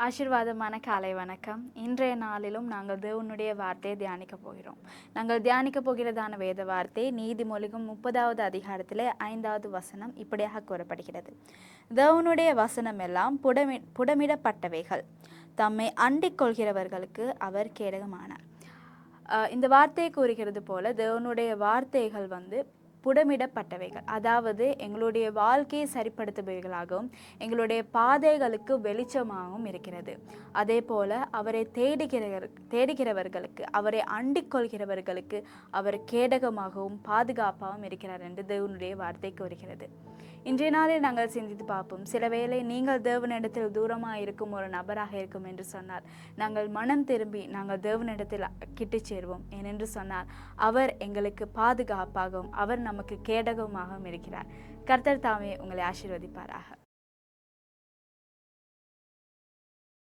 ஆசீர்வாதமான காலை வணக்கம். இன்றைய நாளிலும் நாங்கள் தேவனுடைய வார்த்தையை தியானிக்க போகிறோம். நாங்கள் தியானிக்க போகிறதான வேத வார்த்தை நீதிமொழிகள் 30வது அதிகாரத்திலே 5வது வசனம் இப்படியாக கூறப்படுகிறது. தேவனுடைய வசனம் எல்லாம் புடமிடப்பட்டவைகள், தம்மை அண்டிக் கொள்கிறவர்களுக்கு அவர் கேடகமானார். இந்த வார்த்தையை கூறுகிறது போல தேவனுடைய வார்த்தைகள் புடமிடப்பட்டவைகள், அதாவது எங்களுடைய வாழ்க்கையை சரிப்படுத்துபவைகளாகவும் எங்களுடைய பாதைகளுக்கு வெளிச்சமாகவும் இருக்கிறது. அதே போல அவரை தேடுகிறவர்களுக்கு, அவரை அண்டிக் கொள்கிறவர்களுக்கு அவர் கேடகமாகவும் பாதுகாப்பாகவும் இருக்கிறார் என்று தேவனுடைய வார்த்தை கூறுகிறது. இன்றைய நாளில் நாங்கள் சிந்தித்து பார்ப்போம். சில வேளை நீங்கள் தேவனிடத்தில் தூரமாக இருக்கும் ஒரு நபராக இருக்கும் என்று சொன்னால் நாங்கள் மனம் திரும்பி நாங்கள் தேவனிடத்தில் கிட்டு சேருவோம். ஏனென்று சொன்னால் அவர் எங்களுக்கு பாதுகாப்பாகவும் அவர் நமக்கு கேடகமாகவும் இருக்கிறார். கர்த்தர் தாமே உங்களை ஆசீர்வதிப்பாராக.